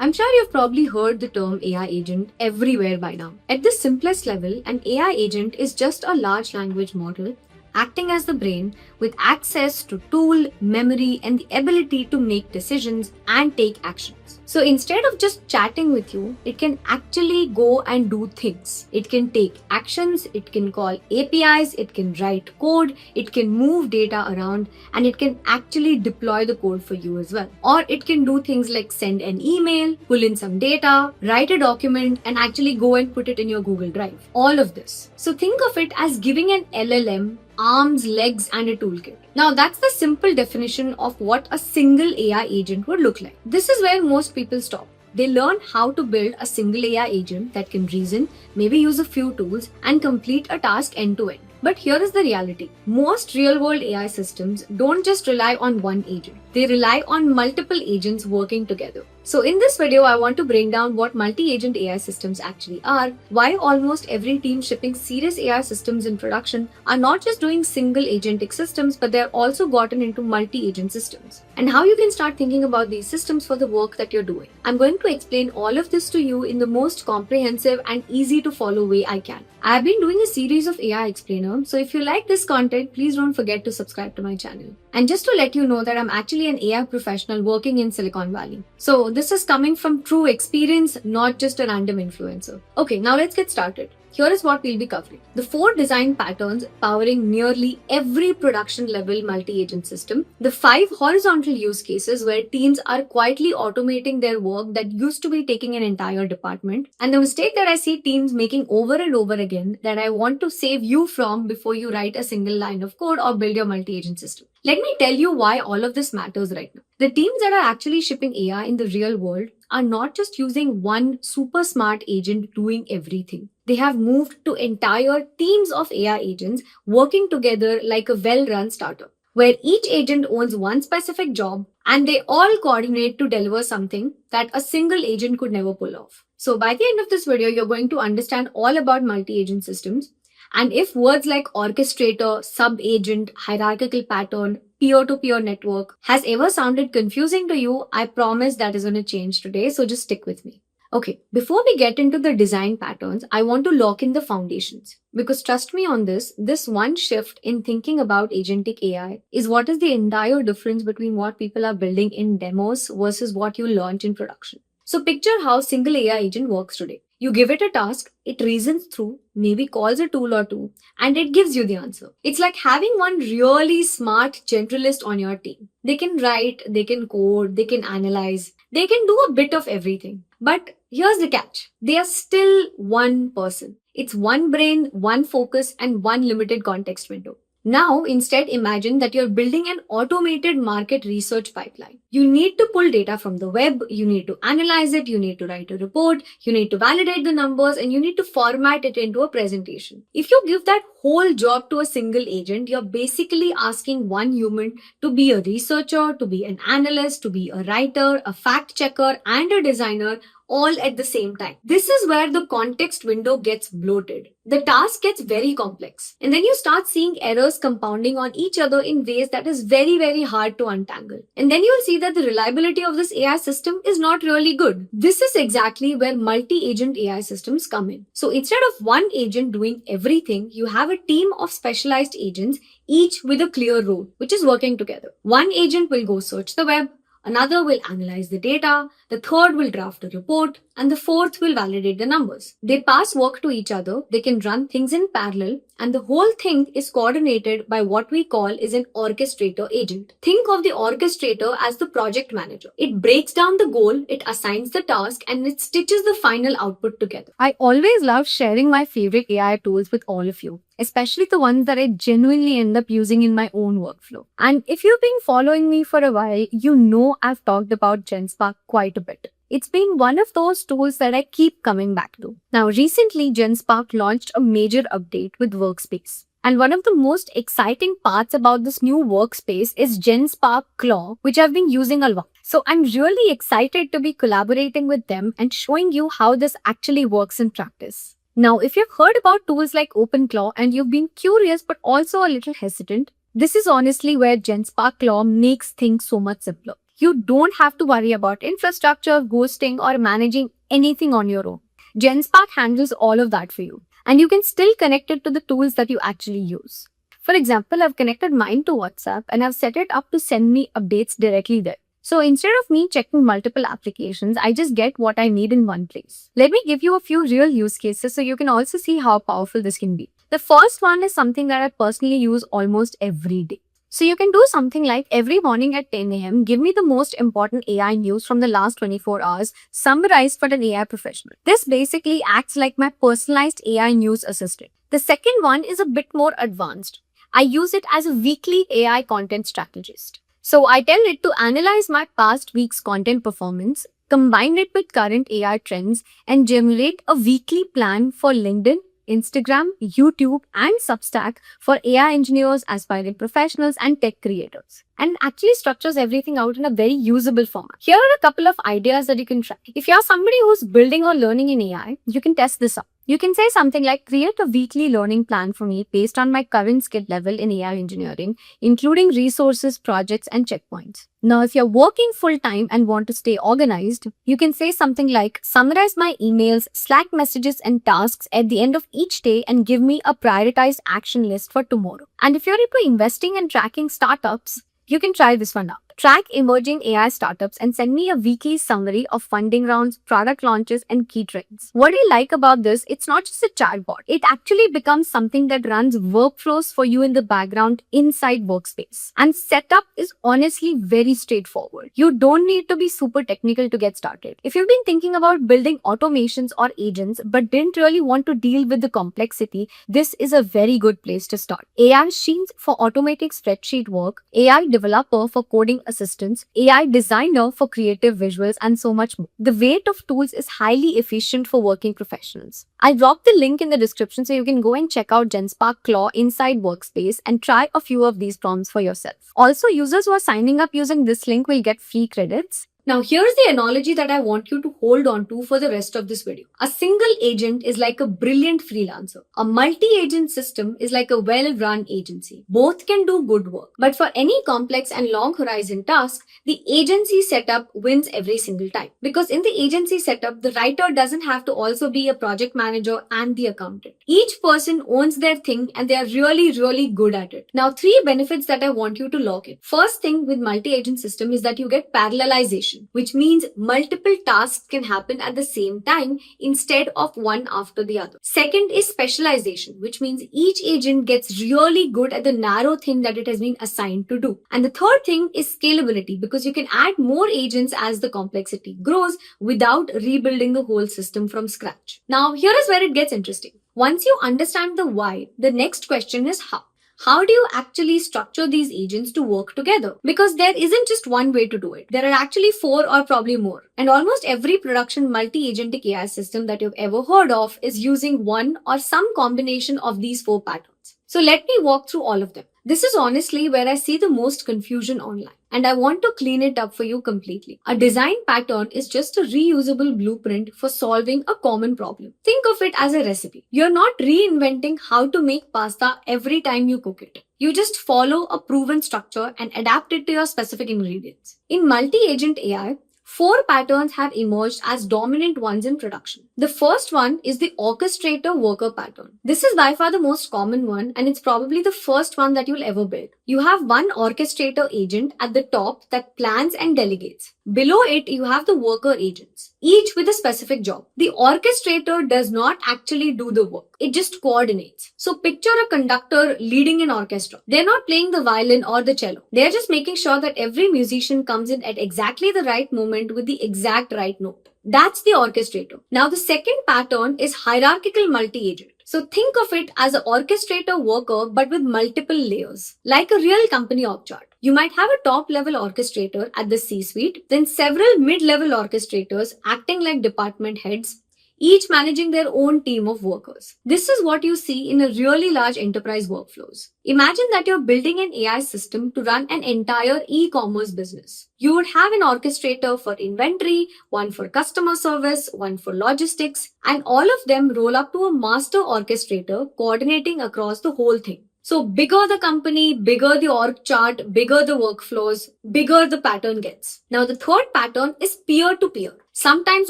I'm sure you've probably heard the term AI agent everywhere by now. At the simplest level, an AI agent is just a large language model acting as the brain with access to tool, memory, and the ability to make decisions and take actions. So instead of just chatting with you, it can actually go and do things. It can take actions, it can call APIs, it can write code, it can move data around, and it can actually deploy the code for you as well. Or it can do things like send an email, pull in some data, write a document, and actually go and put it in your Google Drive. All of this. So think of it as giving an LLM arms, legs, and a toolkit. Now, that's the simple definition of what a single AI agent would look like. This is where most people stop. They learn how to build a single AI agent that can reason, maybe use a few tools, and complete a task end to end. But here is the reality. Most real-world AI systems don't just rely on one agent. They rely on multiple agents working together. So in this video, I want to bring down what multi-agent AI systems actually are, why almost every team shipping serious AI systems in production are not just doing single agentic systems, but they're also gotten into multi-agent systems, and how you can start thinking about these systems for the work that you're doing. I'm going to explain all of this to you in the most comprehensive and easy to follow way I can. I've been doing a series of AI Explainer, so if you like this content, please don't forget to subscribe to my channel. And just to let you know that I'm actually an AI professional working in Silicon Valley. So this is coming from true experience, not just a random influencer. Okay, now let's get started. Here is what we'll be covering. The 4 design patterns powering nearly every production level multi-agent system. The 5 horizontal use cases where teams are quietly automating their work that used to be taking an entire department. And the mistake that I see teams making over and over again that I want to save you from before you write a single line of code or build your multi-agent system. Let me tell you why all of this matters right now. The teams that are actually shipping AI in the real world are not just using one super smart agent doing everything. They have moved to entire teams of AI agents working together like a well-run startup, where each agent owns one specific job and they all coordinate to deliver something that a single agent could never pull off. So by the end of this video, you're going to understand all about multi-agent systems. And if words like orchestrator, sub-agent, hierarchical pattern, peer-to-peer network has ever sounded confusing to you, I promise that is going to change today, so just stick with me. Okay, before we get into the design patterns, I want to lock in the foundations. Because trust me on this one shift in thinking about agentic AI is what is the entire difference between what people are building in demos versus what you launch in production. So picture how single AI agent works today. You give it a task, it reasons through, maybe calls a tool or two, and it gives you the answer. It's like having one really smart generalist on your team. They can write, they can code, they can analyze, they can do a bit of everything. But here's the catch. They are still one person. It's one brain, one focus, and one limited context window. Now, instead, imagine that you're building an automated market research pipeline. You need to pull data from the web, you need to analyze it, you need to write a report, you need to validate the numbers, and you need to format it into a presentation. If you give that whole job to a single agent, you're basically asking one human to be a researcher, to be an analyst, to be a writer, a fact checker, and a designer all at the same time. This is where the context window gets bloated. The task gets very complex. And then you start seeing errors compounding on each other in ways that is very, very hard to untangle. And then you'll see that the reliability of this AI system is not really good. This is exactly where multi-agent AI systems come in. So instead of one agent doing everything, you have a team of specialized agents, each with a clear role, which is working together. One agent will go search the web, another will analyze the data, the third will draft a report, and the fourth will validate the numbers. They pass work to each other, they can run things in parallel, and the whole thing is coordinated by what we call is an orchestrator agent. Think of the orchestrator as the project manager. It breaks down the goal, it assigns the task, and it stitches the final output together. I always love sharing my favorite AI tools with all of you, especially the ones that I genuinely end up using in my own workflow. And if you've been following me for a while, you know I've talked about GenSpark quite a bit. It's been one of those tools that I keep coming back to. Now, recently, GenSpark launched a major update with Workspace. And one of the most exciting parts about this new workspace is GenSpark Claw, which I've been using a lot. So I'm really excited to be collaborating with them and showing you how this actually works in practice. Now, if you've heard about tools like OpenClaw and you've been curious but also a little hesitant, this is honestly where GenSpark Claw makes things so much simpler. You don't have to worry about infrastructure, ghosting, or managing anything on your own. GenSpark handles all of that for you, and you can still connect it to the tools that you actually use. For example, I've connected mine to WhatsApp and I've set it up to send me updates directly there. So instead of me checking multiple applications, I just get what I need in one place. Let me give you a few real use cases so you can also see how powerful this can be. The first one is something that I personally use almost every day. So you can do something like every morning at 10 a.m., give me the most important AI news from the last 24 hours, summarized for an AI professional. This basically acts like my personalized AI news assistant. The second one is a bit more advanced. I use it as a weekly AI content strategist. So I tell it to analyze my past week's content performance, combine it with current AI trends, and generate a weekly plan for LinkedIn, Instagram, YouTube, and Substack for AI engineers, aspiring professionals, and tech creators. And actually structures everything out in a very usable format. Here are a couple of ideas that you can try. If you're somebody who's building or learning in AI, you can test this out. You can say something like, create a weekly learning plan for me based on my current skill level in AI engineering, including resources, projects, and checkpoints. Now, if you're working full time and want to stay organized, you can say something like, summarize my emails, Slack messages, and tasks at the end of each day and give me a prioritized action list for tomorrow. And if you're into investing and tracking startups, you can try this one out. Track emerging AI startups and send me a weekly summary of funding rounds, product launches, and key trends. What I like about this, it's not just a chatbot. It actually becomes something that runs workflows for you in the background inside Workspace. And setup is honestly very straightforward. You don't need to be super technical to get started. If you've been thinking about building automations or agents but didn't really want to deal with the complexity, this is a very good place to start. AI Sheets for automating spreadsheet work, AI Developer for coding assistants, AI designer for creative visuals, and so much more. The weight of tools is highly efficient for working professionals. I'll drop the link in the description so you can go and check out GenSpark Claw inside Workspace and try a few of these prompts for yourself. Also, users who are signing up using this link will get free credits. Now, here's the analogy that I want you to hold on to for the rest of this video. A single agent is like a brilliant freelancer. A multi-agent system is like a well-run agency. Both can do good work. But for any complex and long horizon task, the agency setup wins every single time. Because in the agency setup, the writer doesn't have to also be a project manager and the accountant. Each person owns their thing and they are really, really good at it. Now, 3 benefits that I want you to lock in. First thing with multi-agent system is that you get parallelization, which means multiple tasks can happen at the same time instead of one after the other. Second is specialization, which means each agent gets really good at the narrow thing that it has been assigned to do. And the third thing is scalability, because you can add more agents as the complexity grows without rebuilding the whole system from scratch. Now, here is where it gets interesting. Once you understand the why, the next question is how. How do you actually structure these agents to work together? Because there isn't just one way to do it. There are actually 4 or probably more. And almost every production multi-agentic AI system that you've ever heard of is using one or some combination of these 4 patterns. So let me walk through all of them. This is honestly where I see the most confusion online, and I want to clean it up for you completely. A design pattern is just a reusable blueprint for solving a common problem. Think of it as a recipe. You're not reinventing how to make pasta every time you cook it. You just follow a proven structure and adapt it to your specific ingredients. In multi-agent AI, 4 patterns have emerged as dominant ones in production. The first one is the orchestrator worker pattern. This is by far the most common one, and it's probably the first one that you'll ever build. You have one orchestrator agent at the top that plans and delegates. Below it, you have the worker agents, each with a specific job. The orchestrator does not actually do the work. It just coordinates. So picture a conductor leading an orchestra. They're not playing the violin or the cello. They're just making sure that every musician comes in at exactly the right moment with the exact right note. That's the orchestrator. Now, the second pattern is hierarchical multi-agent. So think of it as an orchestrator worker but with multiple layers, like a real company org chart. You might have a top-level orchestrator at the C-suite, then several mid-level orchestrators acting like department heads, each managing their own team of workers. This is what you see in a really large enterprise workflows. Imagine that you're building an AI system to run an entire e-commerce business. You would have an orchestrator for inventory, one for customer service, one for logistics, and all of them roll up to a master orchestrator coordinating across the whole thing. So bigger the company, bigger the org chart, bigger the workflows, bigger the pattern gets. Now the third pattern is peer to peer, sometimes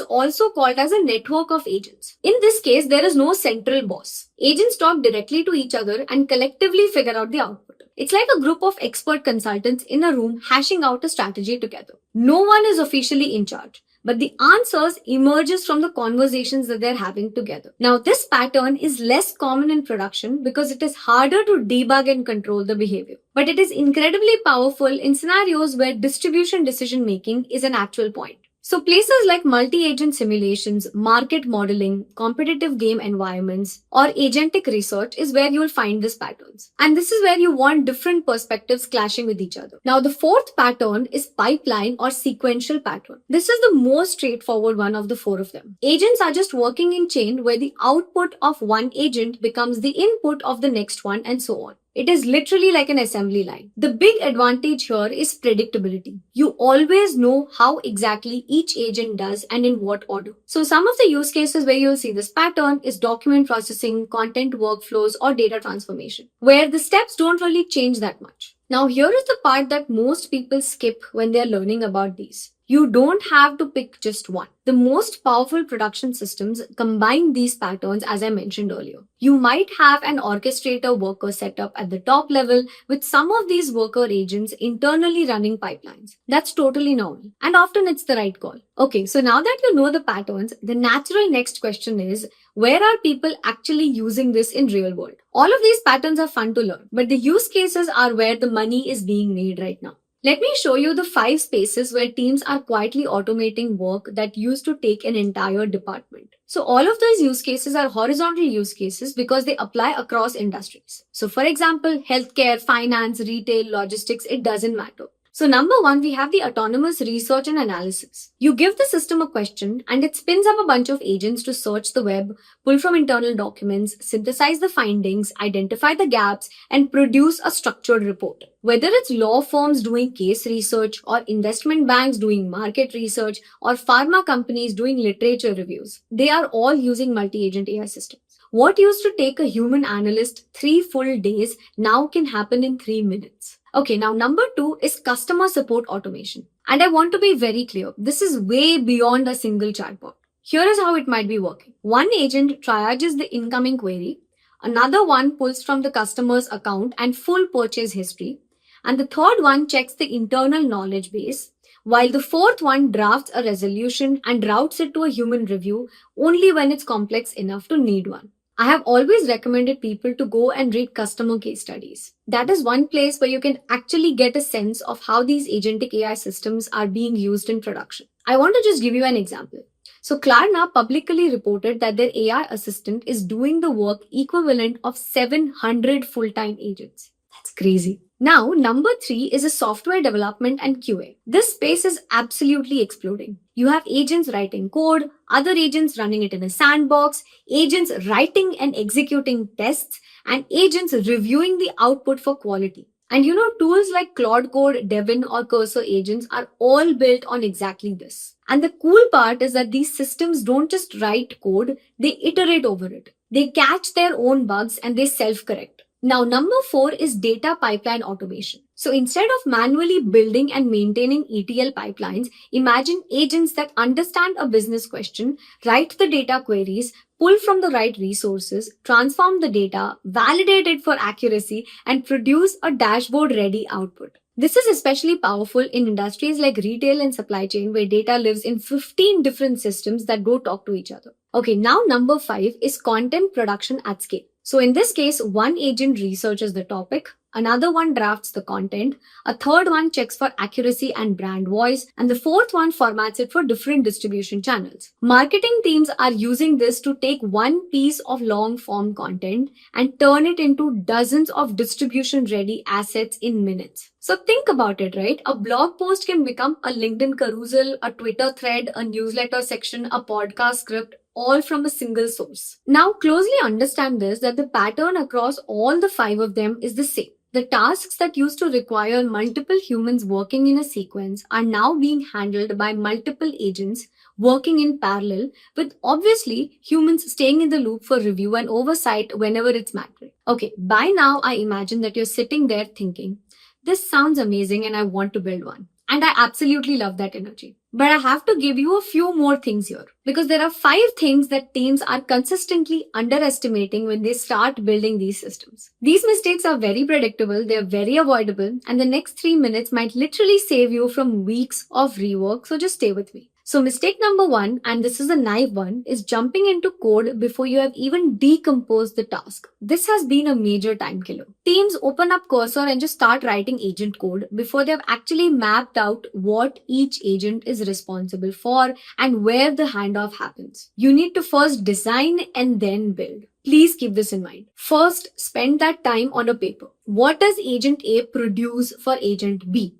also called as a network of agents. In this case, there is no central boss. Agents talk directly to each other and collectively figure out the output. It's like a group of expert consultants in a room hashing out a strategy together. No one is officially in charge, but the answers emerges from the conversations that they're having together. Now, this pattern is less common in production because it is harder to debug and control the behavior. But it is incredibly powerful in scenarios where distribution decision making is an actual point. So places like multi-agent simulations, market modeling, competitive game environments, or agentic research is where you will find these patterns. And this is where you want different perspectives clashing with each other. Now, the fourth pattern is pipeline or sequential pattern. This is the most straightforward one of the four of them. Agents are just working in chain where the output of one agent becomes the input of the next one and so on. It is literally like an assembly line. The big advantage here is predictability. You always know how exactly each agent does and in what order. So some of the use cases where you'll see this pattern is document processing, content workflows, or data transformation, where the steps don't really change that much. Now here is the part that most people skip when they're learning about these. You don't have to pick just one. The most powerful production systems combine these patterns as I mentioned earlier. You might have an orchestrator worker set up at the top level with some of these worker agents internally running pipelines. That's totally normal. And often it's the right call. Okay, so now that you know the patterns, the natural next question is, where are people actually using this in real world? All of these patterns are fun to learn, but the use cases are where the money is being made right now. Let me show you the 5 spaces where teams are quietly automating work that used to take an entire department. So all of those use cases are horizontal use cases because they apply across industries. So for example, healthcare, finance, retail, logistics, it doesn't matter. So number 1, we have the autonomous research and analysis. You give the system a question and it spins up a bunch of agents to search the web, pull from internal documents, synthesize the findings, identify the gaps, and produce a structured report. Whether it's law firms doing case research or investment banks doing market research or pharma companies doing literature reviews, they are all using multi-agent AI systems. What used to take a human analyst 3 full days now can happen in 3 minutes. Okay, now number 2 is customer support automation. And I want to be very clear, this is way beyond a single chatbot. Here is how it might be working. One agent triages the incoming query, another one pulls from the customer's account and full purchase history, and the third one checks the internal knowledge base, while the fourth one drafts a resolution and routes it to a human review only when it's complex enough to need one. I have always recommended people to go and read customer case studies. That is one place where you can actually get a sense of how these agentic AI systems are being used in production. I want to just give you an example. So Klarna publicly reported that their AI assistant is doing the work equivalent of 700 full-time agents. That's crazy. Now, number 3 is a software development and QA. This space is absolutely exploding. You have agents writing code, other agents running it in a sandbox, agents writing and executing tests, and agents reviewing the output for quality. And tools like Claude Code, Devin, or Cursor agents are all built on exactly this. And the cool part is that these systems don't just write code, they iterate over it. They catch their own bugs and they self-correct. Now, number 4 is data pipeline automation. So instead of manually building and maintaining ETL pipelines, imagine agents that understand a business question, write the data queries, pull from the right resources, transform the data, validate it for accuracy, and produce a dashboard-ready output. This is especially powerful in industries like retail and supply chain where data lives in 15 different systems that don't talk to each other. Okay, now number 5 is content production at scale. So in this case, one agent researches the topic, another one drafts the content, a third one checks for accuracy and brand voice, and the fourth one formats it for different distribution channels. Marketing teams are using this to take one piece of long-form content and turn it into dozens of distribution-ready assets in minutes. So think about it, right? A blog post can become a LinkedIn carousel, a Twitter thread, a newsletter section, a podcast script, all from a single source. Now closely understand this, that the pattern across all the 5 of them is the same. The tasks that used to require multiple humans working in a sequence are now being handled by multiple agents working in parallel, with obviously humans staying in the loop for review and oversight whenever it's mattered. Okay, by now I imagine that you're sitting there thinking, this sounds amazing and I want to build one. And I absolutely love that energy. But I have to give you a few more things here because there are 5 things that teams are consistently underestimating when they start building these systems. These mistakes are very predictable, they're very avoidable, and the next 3 minutes might literally save you from weeks of rework. So just stay with me. So mistake number 1, and this is a naive one, is jumping into code before you have even decomposed the task. This has been a major time killer. Teams open up Cursor and just start writing agent code before they've actually mapped out what each agent is responsible for and where the handoff happens. You need to first design and then build. Please keep this in mind. First, spend that time on a paper. What does agent A produce for agent B?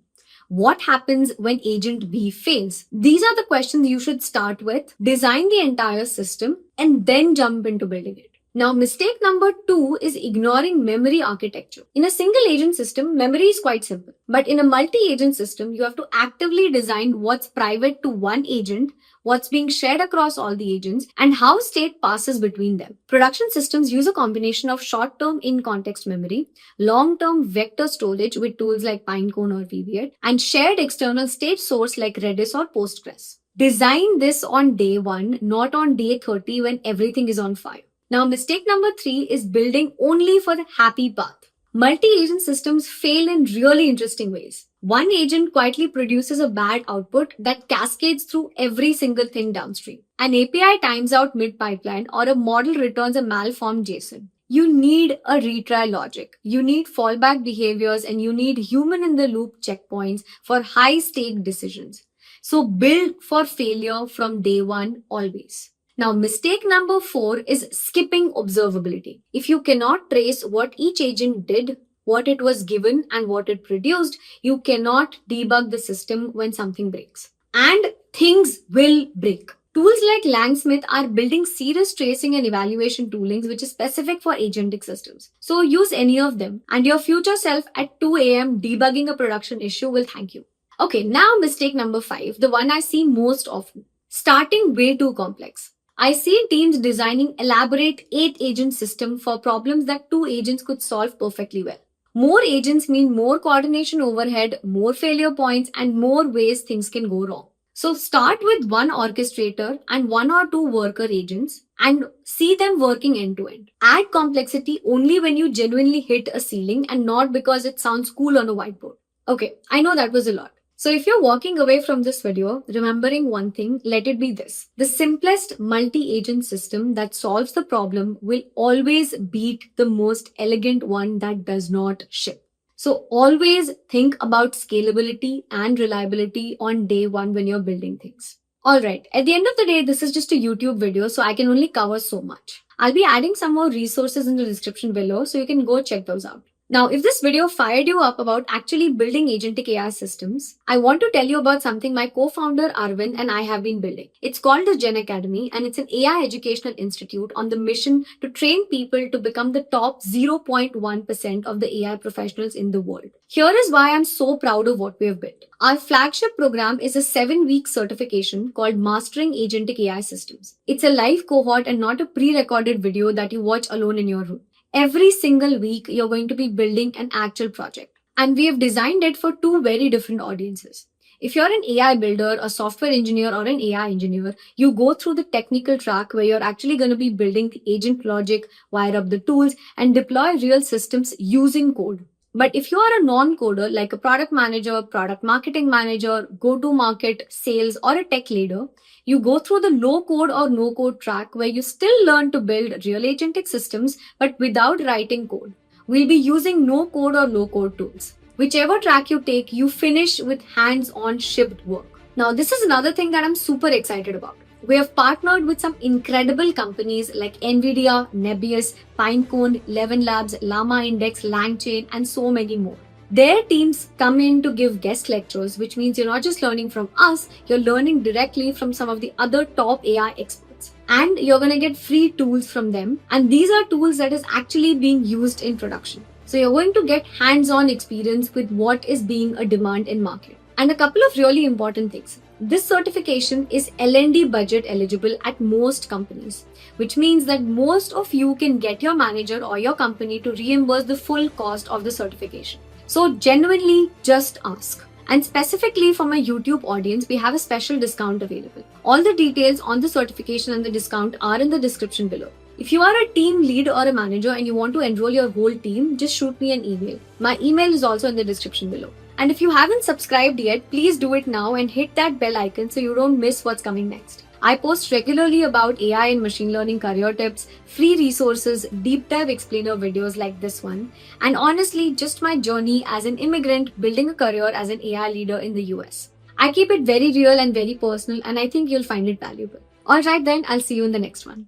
What happens when agent B fails? These are the questions you should start with, design the entire system, and then jump into building it. Now, mistake number 2 is ignoring memory architecture. In a single agent system, memory is quite simple. But in a multi-agent system, you have to actively design what's private to one agent, what's being shared across all the agents, and how state passes between them. Production systems use a combination of short-term in-context memory, long-term vector storage with tools like Pinecone or VB8, and shared external state source like Redis or Postgres. Design this on day 1, not on day 30 when everything is on fire. Now, mistake number 3 is building only for the happy path. Multi-agent systems fail in really interesting ways. One agent quietly produces a bad output that cascades through every single thing downstream. An API times out mid-pipeline or a model returns a malformed JSON. You need a retry logic. You need fallback behaviors and you need human-in-the-loop checkpoints for high-stake decisions. So build for failure from day 1 always. Now, mistake number 4 is skipping observability. If you cannot trace what each agent did, what it was given, and what it produced, you cannot debug the system when something breaks. And things will break. Tools like Langsmith are building serious tracing and evaluation toolings which is specific for agentic systems. So use any of them, and your future self at 2 a.m. debugging a production issue will thank you. Okay, now mistake number 5, the one I see most often. Starting way too complex. I see teams designing elaborate 8-agent system for problems that 2 agents could solve perfectly well. More agents mean more coordination overhead, more failure points, and more ways things can go wrong. So start with one orchestrator and 1 or 2 worker agents and see them working end to end. Add complexity only when you genuinely hit a ceiling and not because it sounds cool on a whiteboard. Okay, I know that was a lot. So if you're walking away from this video, remembering one thing, let it be this. The simplest multi-agent system that solves the problem will always beat the most elegant one that does not ship. So always think about scalability and reliability on day 1 when you're building things. Alright, at the end of the day, this is just a YouTube video, so I can only cover so much. I'll be adding some more resources in the description below, so you can go check those out. Now, if this video fired you up about actually building agentic AI systems, I want to tell you about something my co-founder Arvind and I have been building. It's called the Gen Academy and it's an AI educational institute on the mission to train people to become the top 0.1% of the AI professionals in the world. Here is why I'm so proud of what we have built. Our flagship program is a 7-week certification called Mastering Agentic AI Systems. It's a live cohort and not a pre-recorded video that you watch alone in your room. Every single week, you're going to be building an actual project. And we have designed it for 2 very different audiences. If you're an AI builder, a software engineer, or an AI engineer, you go through the technical track where you're actually going to be building the agent logic, wire up the tools, and deploy real systems using code. But if you are a non-coder, like a product manager, product marketing manager, go-to-market, sales, or a tech leader, you go through the low-code or no-code track where you still learn to build real agentic systems, but without writing code. We'll be using no-code or low-code tools. Whichever track you take, you finish with hands-on shipped work. Now, this is another thing that I'm super excited about. We have partnered with some incredible companies like NVIDIA, Nebius, Pinecone, Eleven Labs, Llama Index, LangChain, and so many more. Their teams come in to give guest lectures, which means you're not just learning from us, you're learning directly from some of the other top AI experts. And you're going to get free tools from them. And these are tools that is actually being used in production. So you're going to get hands-on experience with what is being a demand in market. And a couple of really important things. This certification is L&D budget eligible at most companies, which means that most of you can get your manager or your company to reimburse the full cost of the certification. So genuinely just ask. And specifically for my YouTube audience, we have a special discount available. All the details on the certification and the discount are in the description below. If you are a team lead or a manager and you want to enroll your whole team, just shoot me an email. My email is also in the description below. And if you haven't subscribed yet, please do it now and hit that bell icon so you don't miss what's coming next. I post regularly about AI and machine learning career tips, free resources, deep dive explainer videos like this one, and honestly, just my journey as an immigrant building a career as an AI leader in the US. I keep it very real and very personal, and I think you'll find it valuable. Alright then, I'll see you in the next one.